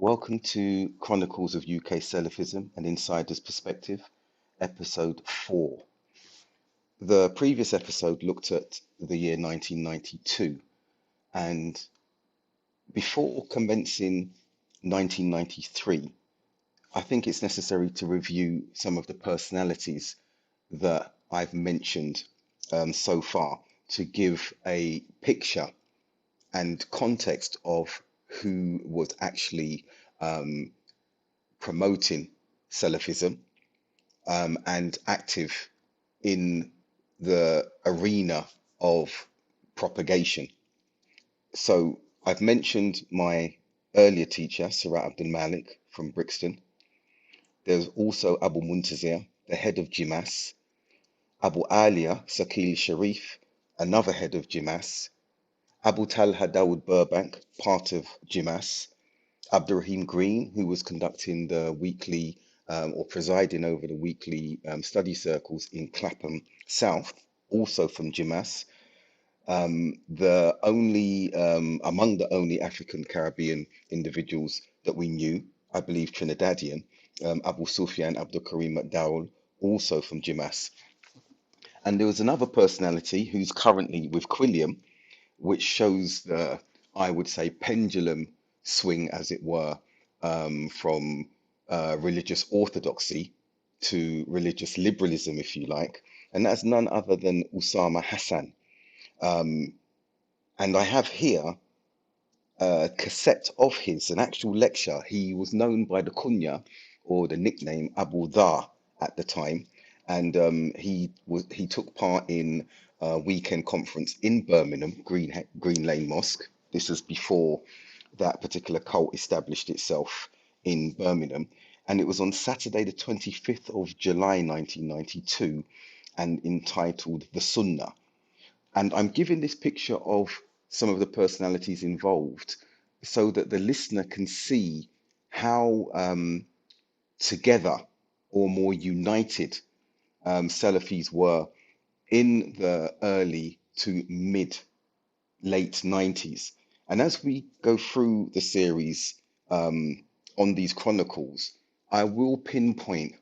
Welcome to Chronicles of UK Salafism, an Insider's Perspective, episode 4. The previous episode looked at the year 1992, and before commencing 1993, I think it's necessary to review some of the personalities that I've mentioned so far to give a picture and context of who was actually promoting Salafism and active in the arena of propagation. So I've mentioned my earlier teacher, Surat Abdul Malik from Brixton. There's also Abu Muntazir, the head of Jimas, Abu Alia Sakil Sharif, another head of Jimas, Abu Talha Dawood Burbank, part of Jimas, Abdurrahim Green, who was conducting the weekly or presiding over the weekly study circles in Clapham South, also from Jimas, the only among the only African Caribbean individuals that we knew, I believe Trinidadian, Abu Sufyan Abdul Karim McDowell, also from Jimas. And there was another personality who's currently with Quilliam, which shows the, I would say, pendulum swing, as it were, from religious orthodoxy to religious liberalism, if you like. And that's none other than Usama Hassan. Um, and I have here a cassette of his, an actual lecture. He was known by the kunya or the nickname Abu Dhar at the time, and he took part in a weekend conference in Birmingham, Green Lane Mosque. This was before that particular cult established itself in Birmingham, and it was on Saturday, the 25th of July, 1992, and entitled The Sunnah. And I'm giving this picture of some of the personalities involved so that the listener can see how together or more united Salafis were in the early to mid late 90s. And as we go through the series on these chronicles, I will pinpoint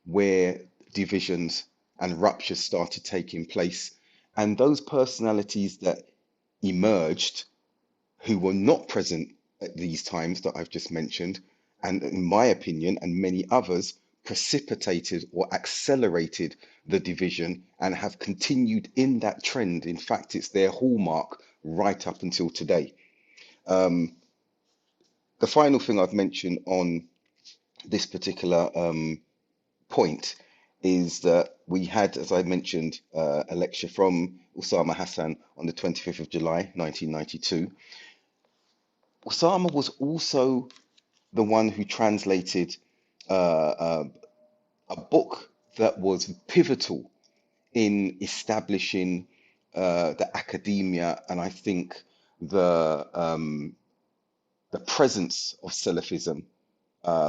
where divisions and ruptures started taking place. And those personalities that emerged who were not present at these times that I've just mentioned, and in my opinion, and many others, precipitated or accelerated the division and have continued in that trend. In fact, it's their hallmark right up until today. Um, the final thing I've mentioned on this particular point is that we had, as I mentioned, a lecture from Usama Hassan on the 25th of July, 1992. Osama was also the one who translated a book that was pivotal in establishing the academia and I think the presence of Salafism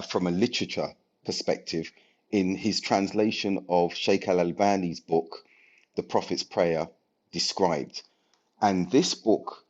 from a literature perspective in his translation of Sheikh Al Albani's book, The Prophet's Prayer Described. And this book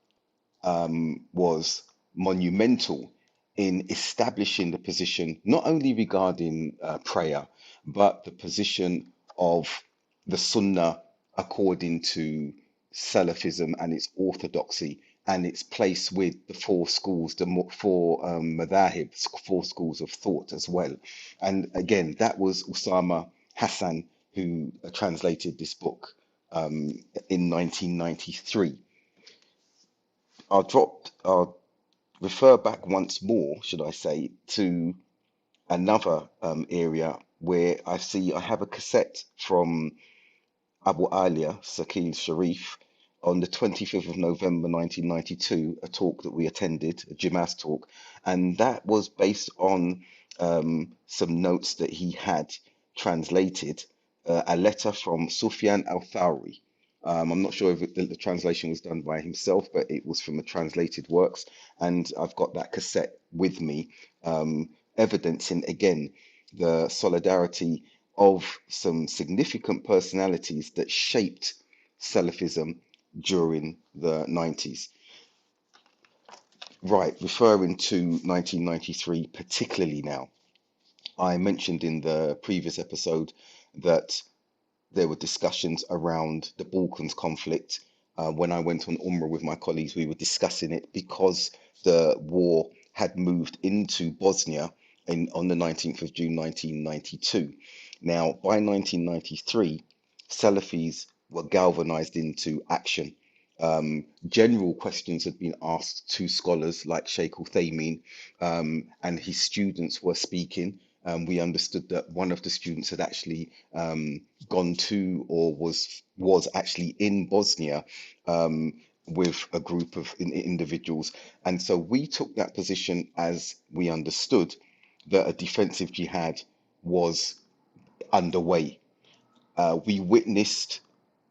was monumental in establishing the position not only regarding prayer, but the position of the Sunnah according to Salafism and its orthodoxy and its place with the four schools, four madhahib, four schools of thought as well. And again, that was Usama Hassan who translated this book in 1993. I'll refer back once more, should I say, to another area where I have a cassette from Abu Alia Sakil Sharif on the 25th of November 1992, a talk that we attended, a Jimas talk, and that was based on some notes that he had translated, a letter from Sufyan al-Thawri. I'm not sure if the translation was done by himself, but it was from the translated works, and I've got that cassette with me, evidencing again the solidarity of some significant personalities that shaped Salafism during the 90s. Right, referring to 1993 particularly now. I mentioned in the previous episode that there were discussions around the Balkans conflict. When I went on Umrah with my colleagues, we were discussing it because the war had moved into Bosnia on the 19th of June 1992. Now, by 1993, Salafis were galvanized into action. General questions had been asked to scholars like Sheikh Uthaymeen, and his students were speaking. We understood that one of the students had actually gone to or was actually in Bosnia with a group of individuals, and so we took that position as we understood that a defensive jihad was underway. We witnessed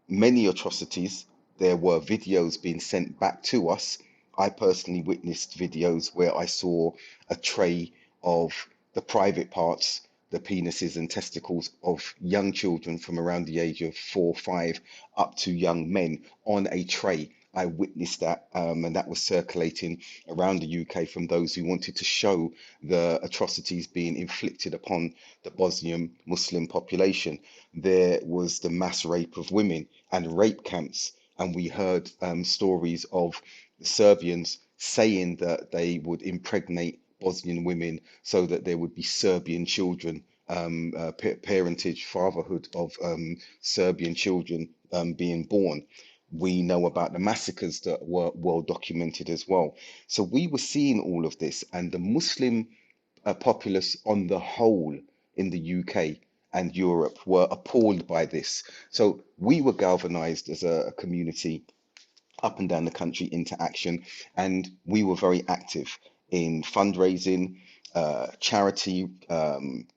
many atrocities. There were videos being sent back to us. I personally witnessed videos where I saw a tray of the private parts, the penises and testicles of young children from around the age of 4, 5, up to young men on a tray. I witnessed that, and that was circulating around the UK from those who wanted to show the atrocities being inflicted upon the Bosnian Muslim population. There was the mass rape of women and rape camps, and we heard stories of the Serbians saying that they would impregnate Bosnian women so that there would be Serbian children, parentage, fatherhood of Serbian children being born. We know about the massacres that were well documented as well. So we were seeing all of this, and the Muslim populace on the whole in the UK and Europe were appalled by this. So we were galvanized as a community up and down the country into action, and we were very active in fundraising, charity,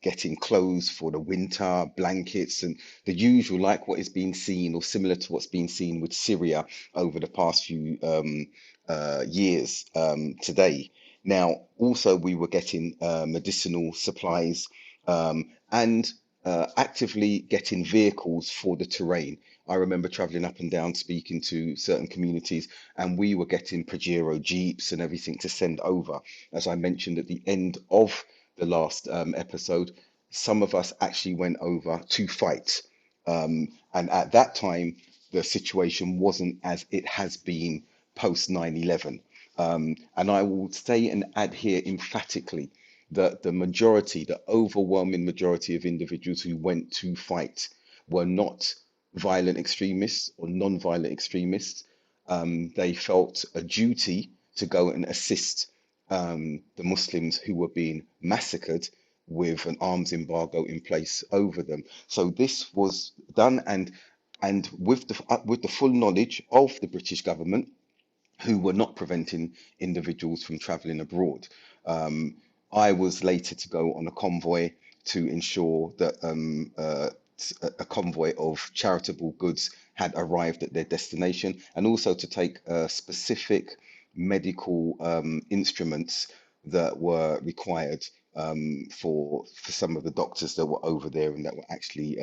getting clothes for the winter, blankets, and the usual, like what is being seen or similar to what's been seen with Syria over the past few years today. Now, also, we were getting medicinal supplies and actively getting vehicles for the terrain. I remember traveling up and down speaking to certain communities, and we were getting Pajero Jeeps and everything to send over. As I mentioned at the end of the last episode, some of us actually went over to fight. And at that time, the situation wasn't as it has been post 9/11. And I will say and add here emphatically that the majority, the overwhelming majority of individuals who went to fight were not violent extremists or non-violent extremists. They felt a duty to go and assist the Muslims who were being massacred with an arms embargo in place over them. So this was done, and with the full knowledge of the British government, who were not preventing individuals from travelling abroad. Um, I was later to go on a convoy to ensure that a convoy of charitable goods had arrived at their destination, and also to take specific medical instruments that were required for some of the doctors that were over there and that were actually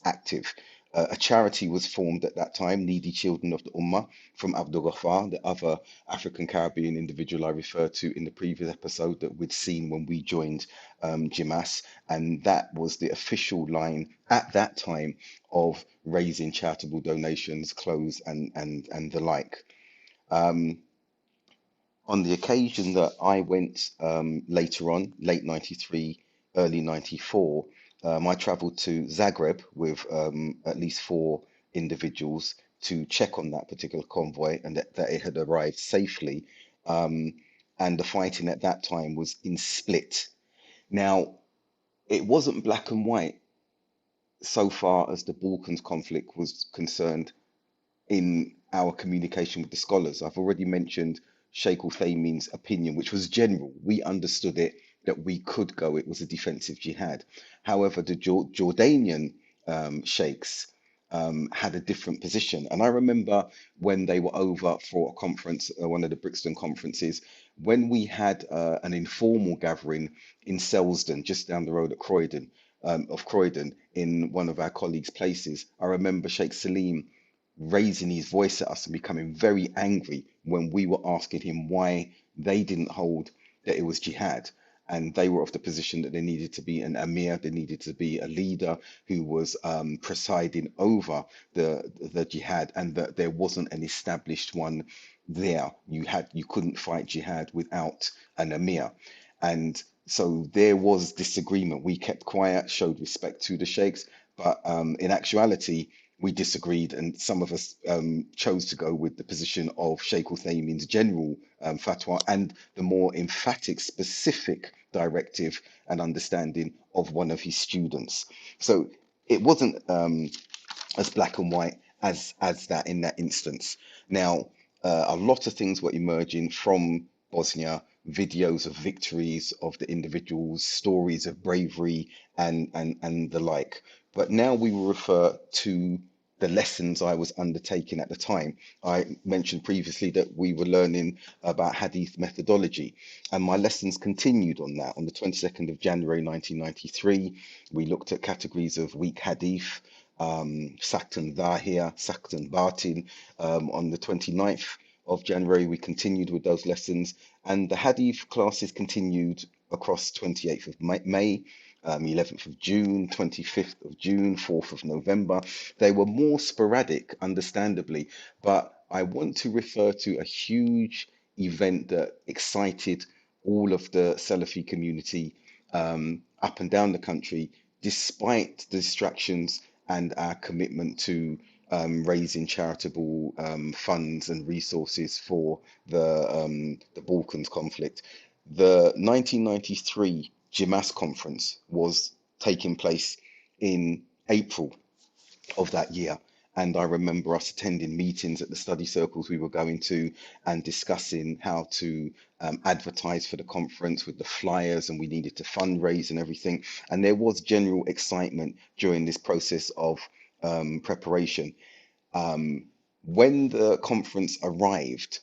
active. A charity was formed at that time, Needy Children of the Ummah, from Abdul Ghaffar, the other African Caribbean individual I referred to in the previous episode that we'd seen when we joined Jimas. And that was the official line at that time of raising charitable donations, clothes, and the like. Um, on the occasion that I went later on, late 93, early 94, I traveled to Zagreb with at least four individuals to check on that particular convoy and that it had arrived safely. Um, and the fighting at that time was in Split. Now, it wasn't black and white so far as the Balkans conflict was concerned in our communication with the scholars. I've already mentioned Sheikh Uthaymeen's opinion, which was general. We understood it that we could go, it was a defensive jihad. However, the Jordanian sheikhs had a different position. And I remember when they were over for a conference, one of the Brixton conferences, when we had an informal gathering in Selsdon, just down the road at Croydon, in one of our colleagues' places. I remember Sheikh Salim raising his voice at us and becoming very angry when we were asking him why they didn't hold that it was jihad. And they were of the position that there needed to be an emir, there needed to be a leader who was presiding over the jihad, and that there wasn't an established one there. You couldn't fight jihad without an emir. And so there was disagreement. We kept quiet, showed respect to the sheikhs, but in actuality, we disagreed, and some of us chose to go with the position of Sheikh Uthaymin's general fatwa and the more emphatic, specific directive and understanding of one of his students. So it wasn't as black and white as that in that instance. Now, a lot of things were emerging from Bosnia, videos of victories of the individuals, stories of bravery and the like. But now we will refer to the lessons I was undertaking at the time. I mentioned previously that we were learning about hadith methodology, and my lessons continued on that. On the 22nd of January 1993, we looked at categories of weak hadith, Saktan Dhahir, Saktan Batin. On the 29th of January, we continued with those lessons, and the Hadith classes continued across 28th of May, 11th of June, 25th of June, 4th of November. They were more sporadic, understandably, but I want to refer to a huge event that excited all of the Salafi community up and down the country, despite the distractions and our commitment to raising charitable funds and resources for the Balkans conflict. The 1993 GMAS conference was taking place in April of that year. And I remember us attending meetings at the study circles we were going to and discussing how to advertise for the conference with the flyers, and we needed to fundraise and everything. And there was general excitement during this process of preparation. Um, when the conference arrived,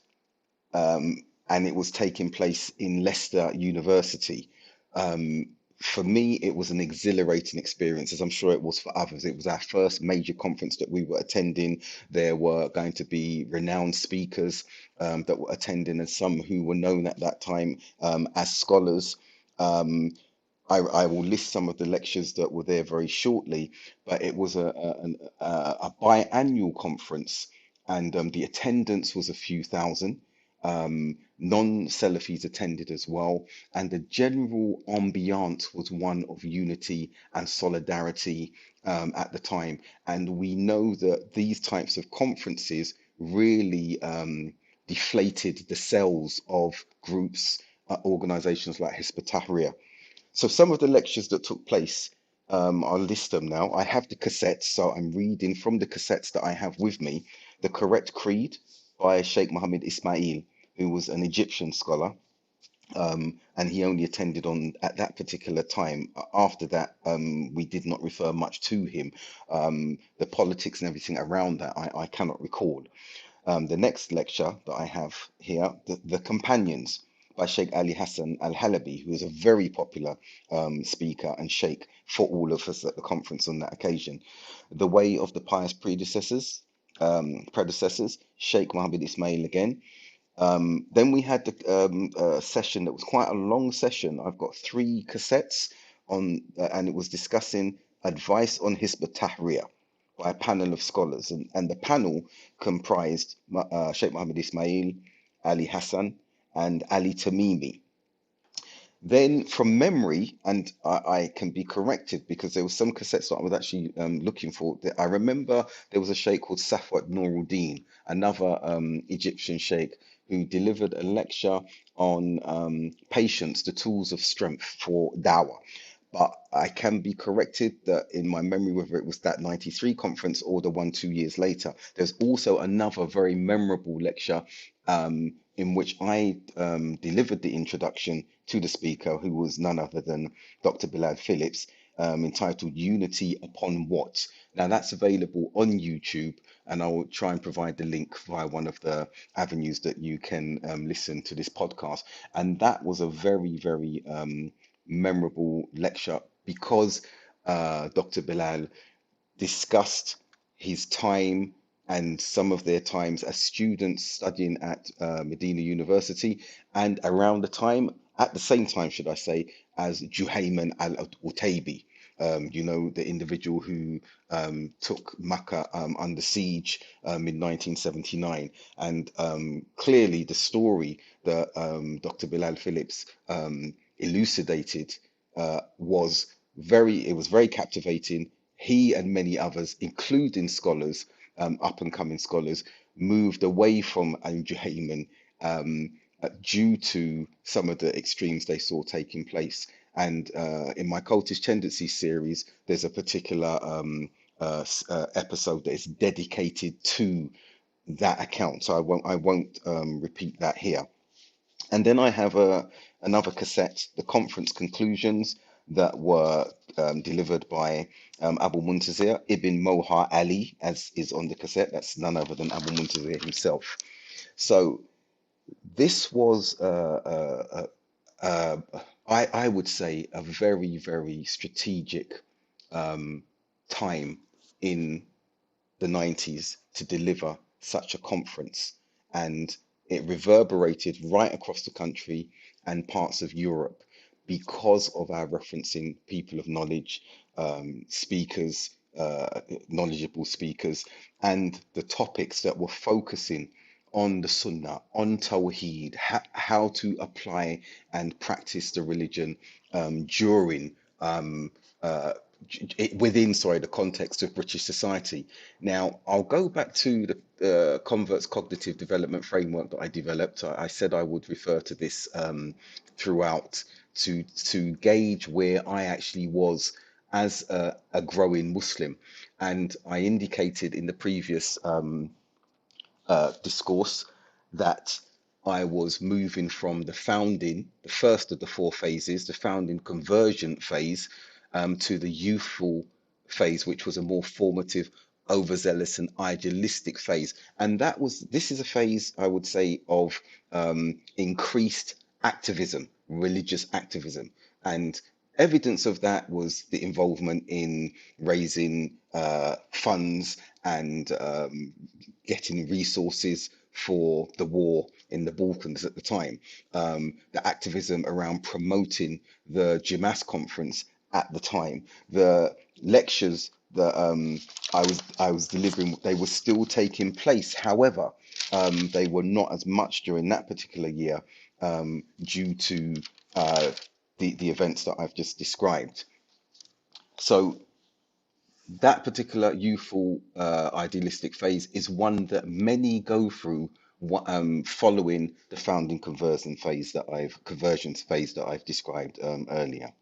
and it was taking place in Leicester University. Um, for me, it was an exhilarating experience, as I'm sure it was for others. It was our first major conference that we were attending. There were going to be renowned speakers that were attending, and some who were known at that time as scholars. Um, I will list some of the lectures that were there very shortly, but it was a biannual conference, and the attendance was a few thousand. Non-Salafis attended as well, and the general ambiance was one of unity and solidarity at the time. And we know that these types of conferences really deflated the cells of groups, organizations like Hizb ut-Tahrir. So some of the lectures that took place, I'll list them now. I have the cassettes, so I'm reading from the cassettes that I have with me. The Correct Creed by Sheikh Mohammed Ismail, who was an Egyptian scholar, and he only attended on at that particular time. After that, we did not refer much to him. The politics and everything around that, I cannot recall. The next lecture that I have here, the Companions by Sheikh Ali Hassan Al Halabi, who is a very popular speaker and sheikh for all of us at the conference on that occasion. The Way of the Pious Predecessors, Sheikh Mohammed Ismail again. Then we had the session that was quite a long session. I've got three cassettes on, and it was discussing advice on Hizb ut-Tahrir by a panel of scholars, and the panel comprised Sheikh Mohammed Ismail, Ali Hassan, and Ali Tamimi. Then from memory, and I can be corrected because there was some cassettes that I was actually looking for. I remember there was a sheikh called Safwat Nuruddin, another Egyptian sheikh, who delivered a lecture on patience, the tools of strength for dawah. But I can be corrected that in my memory, whether it was that 93 conference or the one 2 years later, there's also another very memorable lecture in which I delivered the introduction to the speaker, who was none other than Dr. Bilal Phillips, entitled Unity Upon What? Now, that's available on YouTube, and I will try and provide the link via one of the avenues that you can listen to this podcast. And that was a very, very memorable lecture because Dr. Bilal discussed his time and some of their times as students studying at Medina University, and around the time, at the same time, should I say, as Juhayman al-Utaybi, the individual who took Makkah under siege in 1979. And clearly, the story that Dr. Bilal Phillips elucidated it was very captivating. He and many others, including scholars, up and coming scholars, moved away from Al Juhayman due to some of the extremes they saw taking place. And in my Cultish Tendencies series, there's a particular episode that is dedicated to that account. So I won't repeat that here. And then I have another cassette, the conference conclusions that were delivered by Abu Muntazir Ibn Moha Ali, as is on the cassette. That's none other than Abu Muntazir himself. So this was, I would say, a very, very strategic time in the 90s to deliver such a conference. And it reverberated right across the country and parts of Europe because of our referencing people of knowledge, speakers, knowledgeable speakers, and the topics that were focusing on the Sunnah, on Tawheed, how to apply and practice the religion during uh, within, sorry, the context of British society. Now, I'll go back to the Convert's cognitive development framework that I developed. I said I would refer to this throughout to gauge where I actually was as a growing Muslim. And I indicated in the previous discourse that I was moving from the first of the four phases, the founding conversion phase, to the youthful phase, which was a more formative, overzealous, and idealistic phase. And this is a phase, I would say, of increased activism, religious activism. And evidence of that was the involvement in raising funds and getting resources for the war in the Balkans at the time, the activism around promoting the Jimas conference at the time, the lectures that I was delivering, they were still taking place. However, they were not as much during that particular year due to the events that I've just described. So that particular youthful idealistic phase is one that many go through following the founding conversions phase that I've described earlier.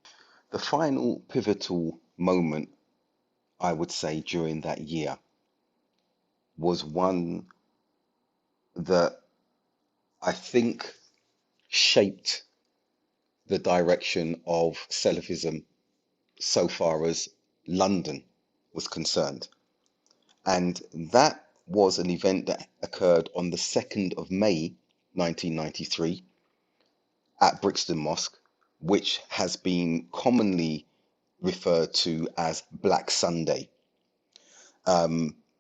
The final pivotal moment, I would say, during that year was one that I think shaped the direction of Salafism so far as London was concerned. And that was an event that occurred on the 2nd of May 1993 at Brixton Mosque, which has been commonly referred to as Black Sunday.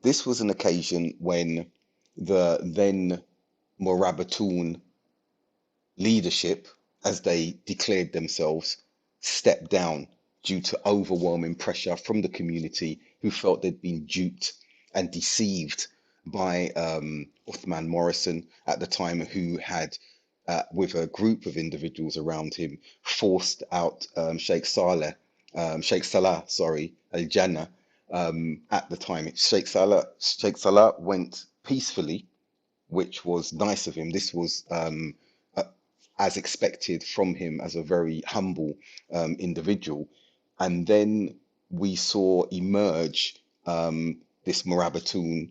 This was an occasion when the then Morabitoun leadership, as they declared themselves, stepped down due to overwhelming pressure from the community who felt they'd been duped and deceived by Uthman Morrison at the time, who had, with a group of individuals around him, forced out Sheikh Salah, sorry, Al Jannah. At the time, Sheikh Salah went peacefully, which was nice of him. This was as expected from him as a very humble individual. And then we saw emerge this Morabitoun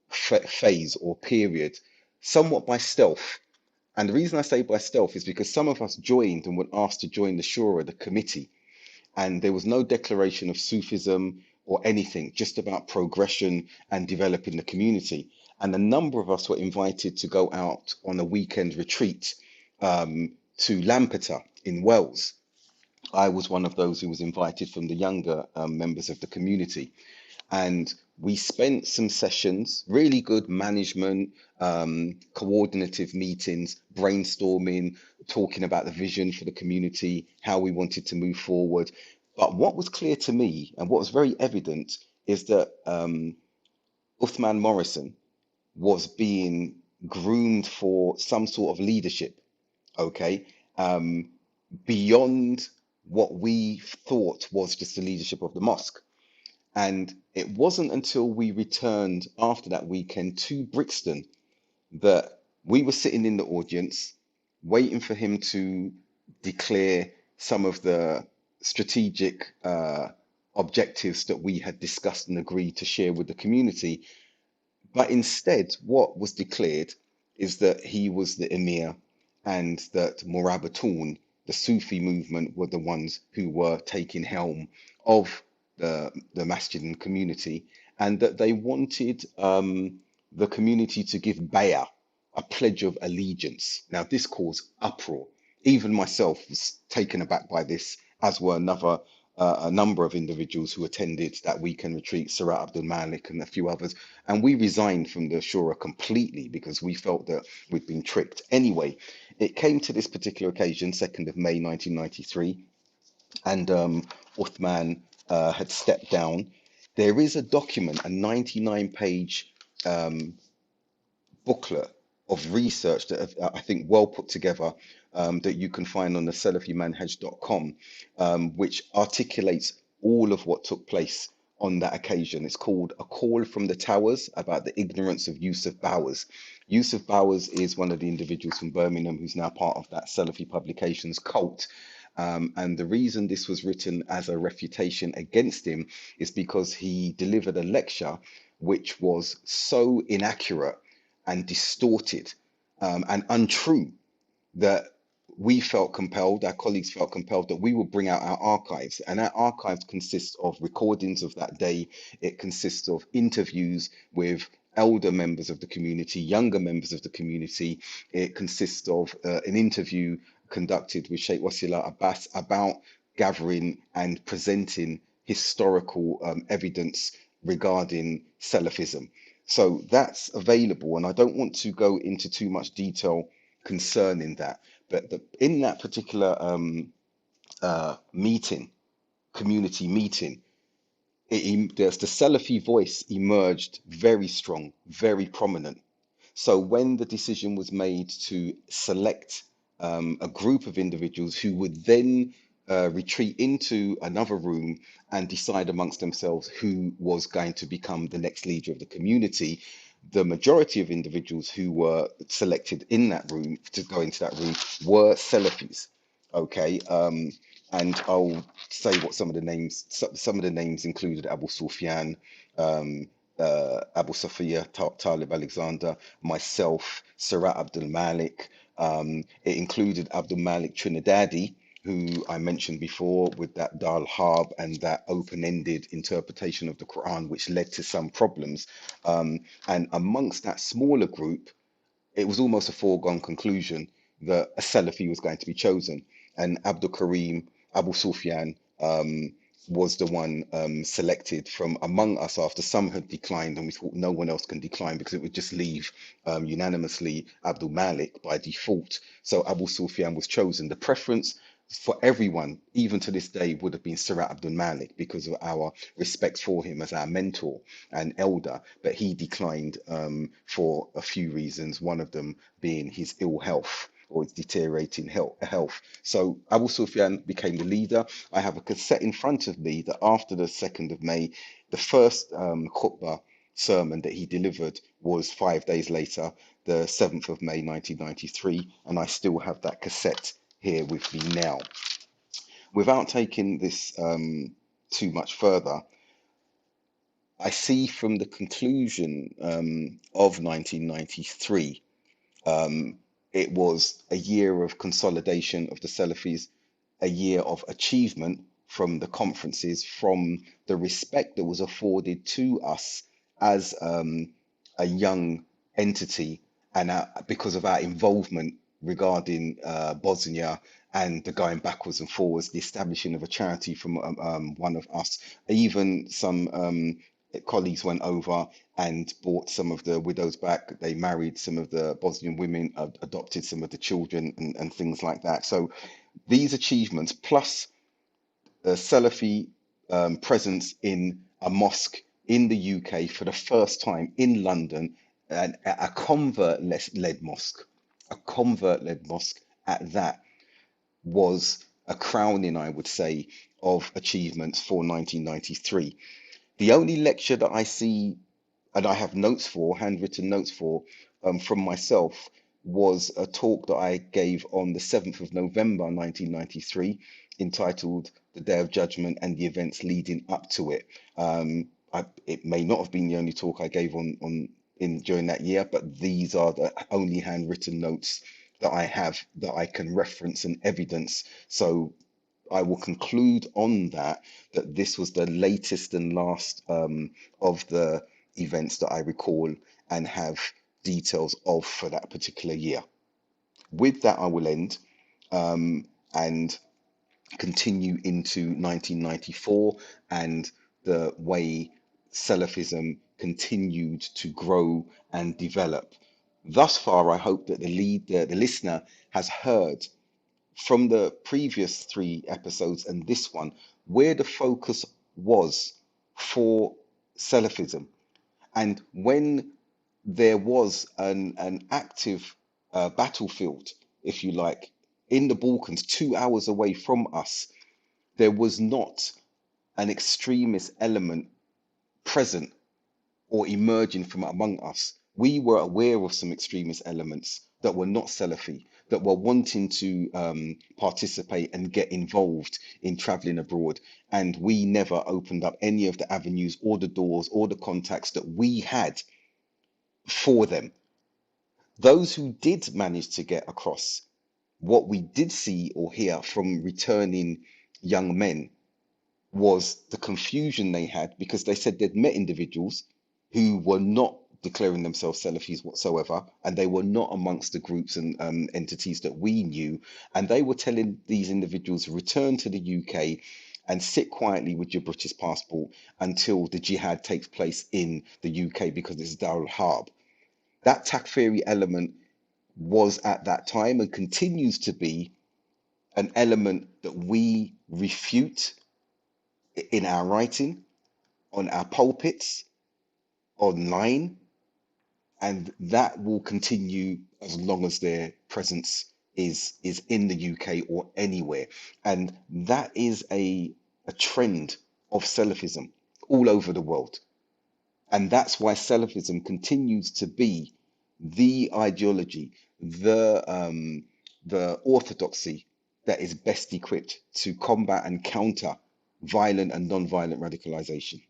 phase or period, somewhat by stealth. And the reason I say by stealth is because some of us joined and were asked to join the Shura, the committee, and there was no declaration of Sufism or anything, just about progression and developing the community. And a number of us were invited to go out on a weekend retreat to Lampeter in Wales. I was one of those who was invited from the younger members of the community. And we spent some sessions, really good management, coordinative meetings, brainstorming, talking about the vision for the community, how we wanted to move forward. But what was clear to me and what was very evident is that Uthman Morrison was being groomed for some sort of leadership, okay, um, beyond what we thought was just the leadership of the mosque. And it wasn't until we returned after that weekend to Brixton that we were sitting in the audience waiting for him to declare some of the strategic objectives that we had discussed and agreed to share with the community. But instead, what was declared is that he was the emir and that Murabatun, the Sufi movement, were the ones who were taking helm of the masjid and community, and that they wanted the community to give bay'ah, a pledge of allegiance. Now, this caused uproar. Even myself was taken aback by this, as were a number of individuals who attended that weekend retreat, Sarat Abdul Malik and a few others. And we resigned from the Shura completely because we felt that we'd been tricked. Anyway, it came to this particular occasion, 2nd of May 1993, and Uthman had stepped down. There is a document, a 99-page booklet of research that I think well put together, that you can find on the salafimanhaj.com, which articulates all of what took place on that occasion. It's called A Call from the Towers about the ignorance of Yusuf Bowers. Yusuf Bowers is one of the individuals from Birmingham who's now part of that Salafi Publications cult. And the reason this was written as a refutation against him is because he delivered a lecture which was so inaccurate and distorted and untrue that we felt compelled, our colleagues felt compelled, that we would bring out our archives. And our archives consist of recordings of that day. It consists of interviews with elder members of the community, younger members of the community. It consists of an interview conducted with Sheikh Wasila Abbas about gathering and presenting historical evidence regarding Salafism. So that's available, and I don't want to go into too much detail concerning that. But in that particular meeting, community meeting, there's the Salafi voice emerged very strong, very prominent. So when the decision was made to select a group of individuals who would then retreat into another room and decide amongst themselves who was going to become the next leader of the community, the majority of individuals who were selected in that room to go into that room were Salafis. Okay, and I'll say what some of the names. Some of the names included Abu Sufyan, Abu Sophia, Talib Alexander, myself, Sarat Abdul Malik. It included Abdul Malik Trinidadi, who I mentioned before, with that Dal Harb and that open-ended interpretation of the Quran, which led to some problems. And amongst that smaller group, it was almost a foregone conclusion that a Salafi was going to be chosen. And Abdul Karim Abu Sufyan was the one selected from among us after some had declined, and we thought no one else can decline because it would just leave unanimously Abdul Malik by default. So Abu Sufyan was chosen. The preference for everyone, even to this day, would have been Surat Abdul Malik because of our respect for him as our mentor and elder. But he declined for a few reasons, one of them being his ill health or his deteriorating health. So Abu Sufyan became the leader. I have a cassette in front of me that after the 2nd of May, the first khutbah sermon that he delivered was 5 days later, the 7th of May 1993, and I still have that cassette here with me now. Without taking this too much further, I see from the conclusion of 1993, it was a year of consolidation of the Salafis, a year of achievement from the conferences, from the respect that was afforded to us as a young entity, and because of our involvement regarding Bosnia and the going backwards and forwards, the establishing of a charity from one of us, even some colleagues went over and brought some of the widows back. They married some of the Bosnian women, adopted some of the children, and things like that. So these achievements, plus the Salafi presence in a mosque in the UK for the first time in London, and a convert-led mosque, at that, was a crowning, I would say, of achievements for 1993. The only lecture that I see, and I have notes for, handwritten notes for, from myself, was a talk that I gave on the 7th of November 1993, entitled The Day of Judgment and the Events Leading Up to It. It may not have been the only talk I gave on in during that year, but these are the only handwritten notes that I have that I can reference and evidence. So I will conclude on that, that this was the latest and last of the events that I recall and have details of for that particular year. With that, I will end and continue into 1994 and the way Salafism continued to grow and develop. Thus far, I hope that the listener has heard from the previous three episodes and this one, where the focus was for Salafism. And when there was an active battlefield, if you like, in the Balkans, 2 hours away from us, there was not an extremist element present or emerging from among us. We were aware of some extremist elements that were not Salafi, that were wanting to participate and get involved in traveling abroad. And we never opened up any of the avenues or the doors or the contacts that we had for them. Those who did manage to get across, what we did see or hear from returning young men was the confusion they had, because they said they'd met individuals who were not declaring themselves Salafis whatsoever, and they were not amongst the groups and entities that we knew. And they were telling these individuals, return to the UK and sit quietly with your British passport until the jihad takes place in the UK, because it's Dar al Harb. That Takfiri element was at that time and continues to be an element that we refute in our writing, on our pulpits, online, and that will continue as long as their presence is in the UK or anywhere. And that is a trend of Salafism all over the world. And that's why Salafism continues to be the ideology, the orthodoxy that is best equipped to combat and counter violent and non-violent radicalization.